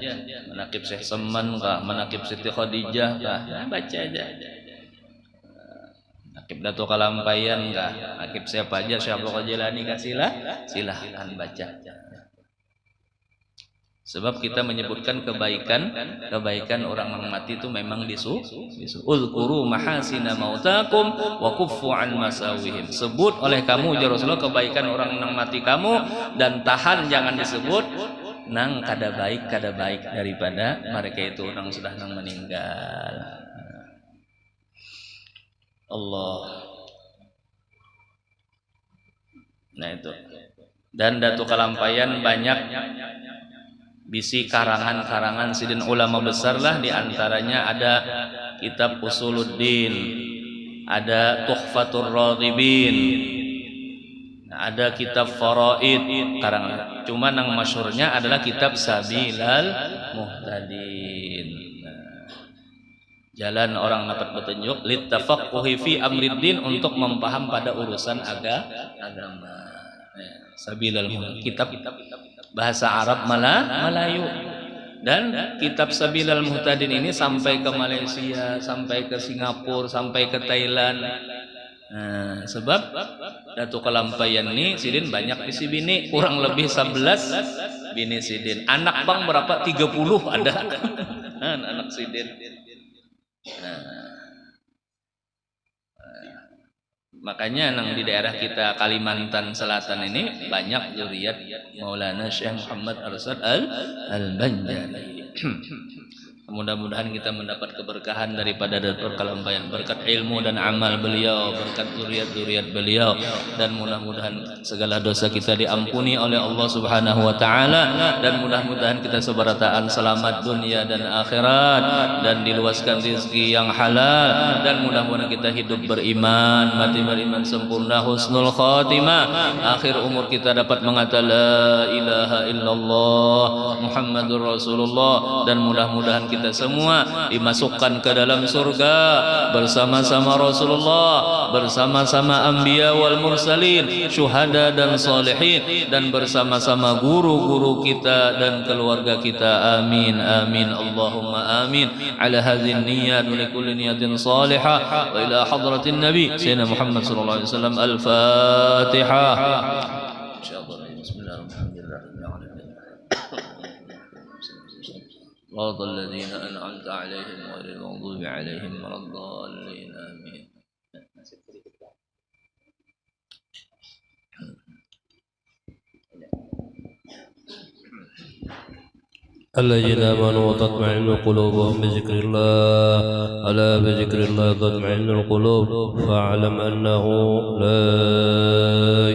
Manaqib Syekh Saman kah, manaqib Siti Khadijah kah. Nah, baca aja. Manaqib Datuk Kalampayan kah, manaqib siapa aja, Syekh Abdul Qadir Jilani kah, silahkan baca. Sebab kita menyebutkan kebaikan orang yang mati itu memang disuruh. Uzkuru mahasina mautakum wa kuffu an masawihim. Sebut oleh kamu ya Rasulullah kebaikan orang yang mati kamu, dan tahan jangan disebut nang kada baik daripada mereka itu orang sudah nang meninggal. Allah. Nah itu. Dan Datuk Kalampayan banyak bisi karangan-karangan sidin ulama besar lah, diantaranya ada kitab Usuluddin, ada Tuhfatur Raghibin, ada kitab Faraid karangan. Cuma yang masyhurnya adalah kitab Sabilal Muhtadin. Jalan orang dapat petunjuk litafaqquhi fi amriddin, untuk mempaham pada urusan agama. Sabilal Muhtadin, kitab bahasa Arab Melayu. Dan kitab Sabilal Muhtadin ini sampai ke Malaysia, sampai ke Singapura, sampai ke Thailand. Nah, sebab Datuk Kalampayan ini sidin banyak isi bini, kurang lebih 11 bini sidin. Anak bang berapa? 30 ada. Anak sidin. Makanya nang di daerah kita Kalimantan Selatan ini banyak zuriat Maulana Syekh Muhammad Arsad Al-Banjari. Mudah-mudahan kita mendapat keberkahan daripada Datuk Kalampayan, berkat ilmu dan amal beliau, berkat zuriat-zuriat beliau, dan mudah-mudahan segala dosa kita diampuni oleh Allah Subhanahu wa taala, dan mudah-mudahan kita seberataan selamat dunia dan akhirat, dan diluaskan rezeki yang halal, dan mudah-mudahan kita hidup beriman, mati beriman sempurna, husnul khatimah, akhir umur kita dapat mengatakan la ilaha illallah Muhammadur Rasulullah, dan mudah-mudahan kita semua dimasukkan ke dalam surga bersama-sama Rasulullah, bersama-sama anbiya wal mursalin, syuhada dan salihin, dan bersama-sama guru-guru kita dan keluarga kita. Amin amin Allahumma amin. Ala hadhihi niyyat wa likulli niyatin salihah wa ila hadratin nabi sayyidina Muhammad sallallahu alaihi wasallam. Al-Fatihah. Insyaallah. Bismillahirrahmanirrahim. صراط الذين أنعمت عليهم غير المغضوب عليهم ولا الضالين آمين. الذين آمنوا وتطمئن قلوبهم بذكر الله، ألا بذكر الله تطمئن القلوب، فاعلم أنه لا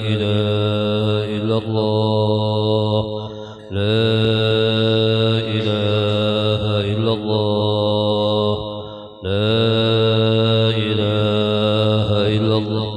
إله إلا الله، لا إله إلا الله، لا إله إلا الله،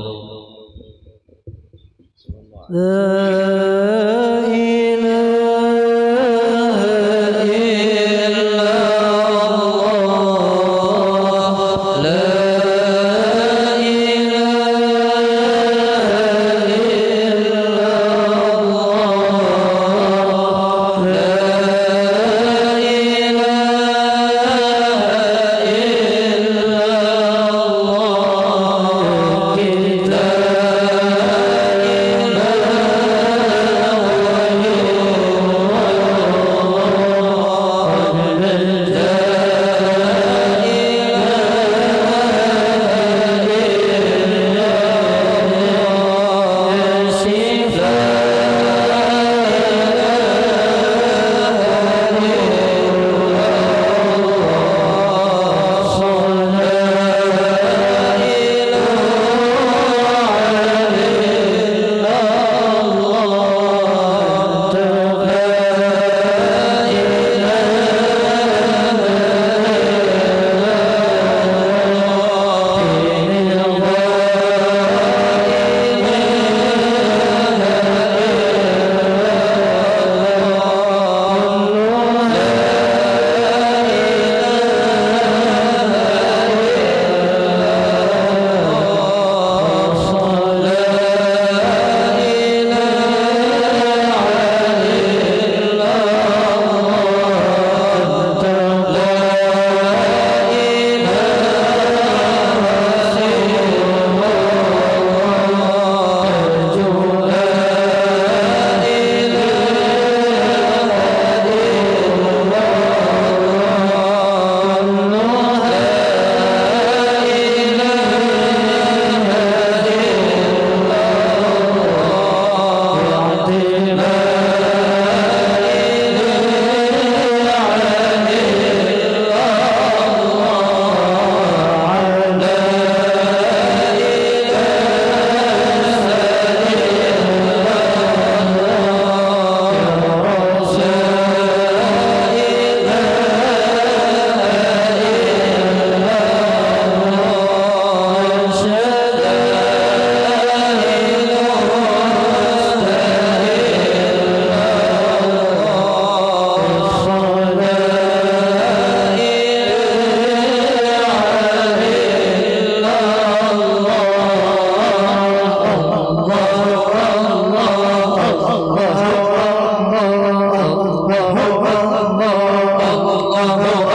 Allah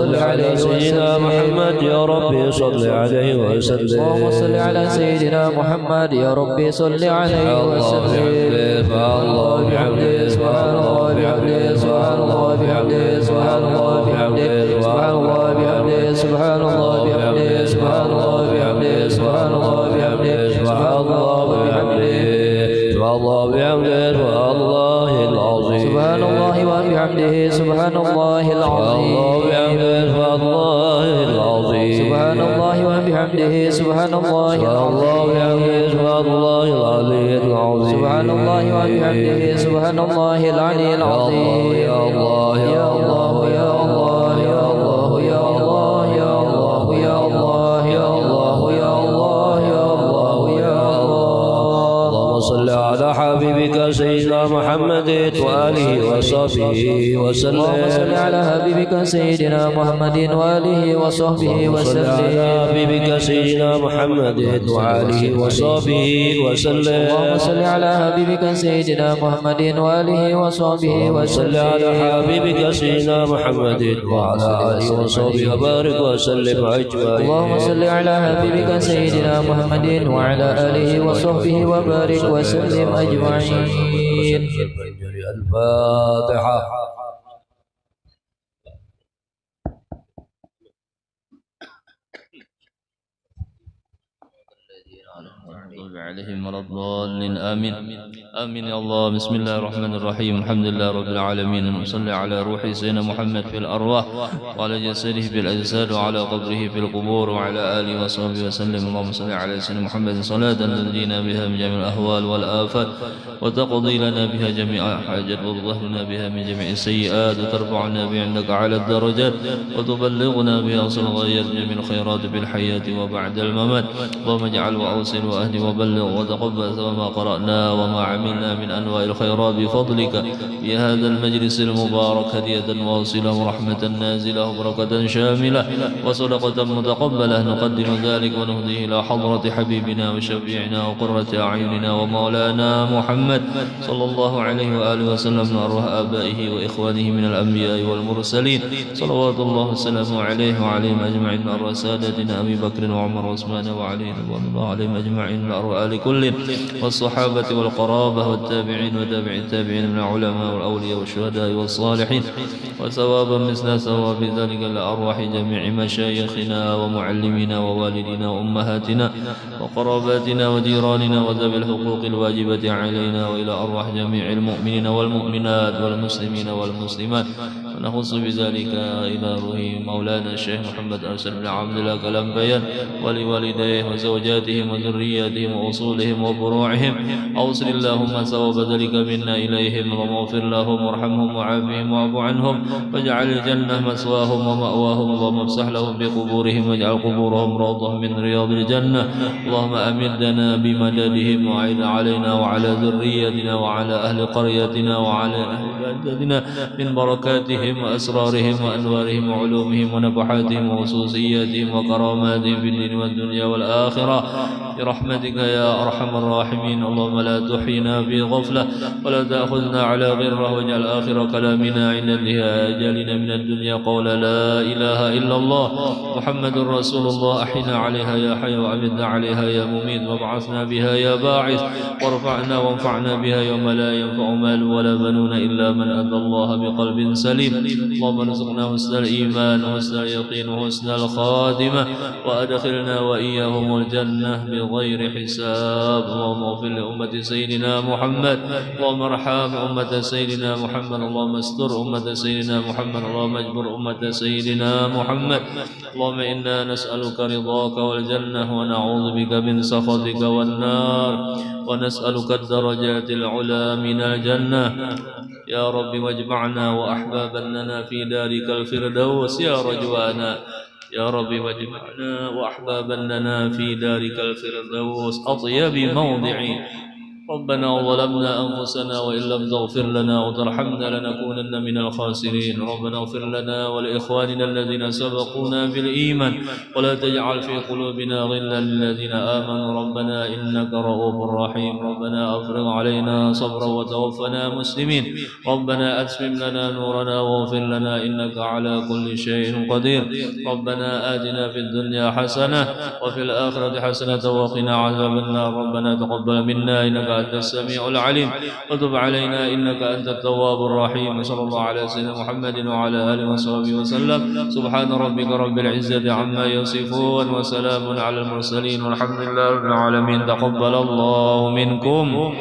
صل عليه وسلم الله بحمده سبحان الله بحمده سبحان الله بحمده سبحان الله بحمده سبحان الله بحمده سبحان الله بحمده سبحان الله بحمده سبحان الله بحمده سبحان الله بحمده سبحان الله بحمده والله العظيم سبحان الله وبحمده سبحان الله العظيم والله العظيم سبحان الله وبحمده سبحان الله العظيم الله العلي العظيم سبحان الله وبحمده سبحان الله العلي العظيم يا الله يا الله يا الله يا الله يا الله يا الله يا الله يا الله يا الله يا الله يا الله اللهم صل على حبيبك سيدنا محمد وآله وصحبه وسلم اللهم صل على حبيبك سيدنا محمد وآله وصحبه وسلم على حبيبك سيدنا محمد وآله وصحبه وسلم اللهم صل على حبيبك سيدنا محمد وآله وصحبه وسلم على حبيبك سيدنا محمد وعلى آله وصحبه وبارك وسلم أجمعين اللهم صل على حبيبك سيدنا محمد وعلى آله وصحبه وبارك وسلم أجمعين الفاتحة عليهم ولا الضالين آمين آمين يا الله. بسم الله الرحمن الرحيم. الحمد لله رب العالمين. نصلي على روح سيدنا محمد في الأرواح وعلى جسده في الأجساد وعلى قبره في القبور وعلى آله وصحبه وسلم. اللهم صل على سيدنا محمد صلاة تنجينا بها من جميع الأهوال والآفات وتقضي لنا بها جميع الحاجات وتطهرنا بها من جميع السيئات وترفعنا بها عندك على الدرجات وتبلغنا بها أصل غايات جميع الخيرات في الحياة وبعد الممات. اللهم اجعل وأوصل وأهدي وبلغ وتقبل ثواب ما قرأنا وما عملنا من أنواع الخيرات بفضلك في هذا المجلس المبارك، هدية واصلة ورحمة نازلة وبركة شاملة وصدقة متقبلة. نقدم ذلك ونهديه إلى حضرة حبيبنا وشفيعنا وقرة أعيننا ومولانا محمد صلى الله عليه وآله وسلم، وأرواح آبائه وإخوانه من الأنبياء والمرسلين صلوات الله وسلامه عليه وعليهم أجمعين، وأرواح سادتنا أبي بكر وعمر وعثمان وعلي رضوان الله عليهم أجمعين، وأرواح آل كل والصحابة والقرابة والتابعين وتابع التابعين من العلماء والأولياء والشهداء والصالحين، وثوابا مثل ثواب ذلك لأرواح جميع مشايخنا ومعلمينا ووالدينا وأمهاتنا وقراباتنا وجيراننا وذوي الحقوق الواجبة علينا، وإلى أرواح جميع المؤمنين والمؤمنات والمسلمين والمسلمات، ونخص بذلك إلى روح مولانا الشيخ محمد أرسل بن عبد الله كلام بيان ولوالديه وزوجاتهم وذرياتهم وأصولهم وفروعهم، أوصل اللهم ثواب ذلك منا إليهم، واغفر لهم وارحمهم وعافهم واعف عنهم، واجعل الجنة مثواهم ومأواهم، اللهم افسح لهم بقبورهم واجعل قبورهم روضة من رياض الجنة، اللهم أمدنا بمددهم وعين علينا وعلى ذريتنا وعلى أهل قريتنا وعلى أهل بلدتنا من بركاتهم وأسرارهم وأنوارهم وعلومهم ونفحاتهم وخصوصياتهم وكراماتهم في الدين والدنيا والآخرة برحمتك يا أرحم الراحمين. اللهم لا تحينا في غفلة ولا تأخذنا على غره، واجعل آخر كلامنا عند انتهاء أجلنا من الدنيا قول لا إله إلا الله محمد رسول الله، أحينا عليها يا حي وأمتنا عليها يا مميت، وابعثنا بها يا باعث، وارفعنا وانفعنا بها يوم لا ينفع مال ولا بنون إلا من أتى الله بقلب سليم. اللهم ارزقنا حسن الإيمان وحسن اليقين وحسن الخاتمة، وأدخلنا وإياهم الجنة بغير حساب. اللهم اغفر لأمة سيدنا محمد، اللهم ارحم أمة سيدنا محمد، اللهم استر أمة سيدنا محمد، اللهم اجبر أمة سيدنا محمد. اللهم إنا نسألك رضاك والجنة ونعوذ بك من سخطك والنار، ونسألك الدرجات العلى من الجنة يا رب، واجمعنا وأحبابا لنا في دارك الفردوس يا رجوانا يا رب، واجمعنا وأحبابا لنا في دارك الفردوس أطيب موضع. ربنا ظلمنا أنفسنا وإن لم تغفر لنا وترحمنا لنكونن من الخاسرين. ربنا اغفر لنا ولإخواننا الذين سبقونا بالإيمان ولا تجعل في قلوبنا غلا للذين آمنوا ربنا إنك رؤوف رحيم. ربنا أفرغ علينا صبرا وتوفنا مسلمين. ربنا أتمم لنا نورنا واغفر لنا إنك على كل شيء قدير. ربنا آتنا في الدنيا حسنة وفي الآخرة حسنة وقنا عذاب النار. ربنا تقبل منا إنك أنت السميع العليم، وتب علينا إنك أنت التواب الرحيم. صلى الله على سيدنا محمد وعلى آله وصحبه وسلم. سبحان ربك رب العزة عما يصفون وسلام على المرسلين والحمد لله رب العالمين. تقبل الله منكم.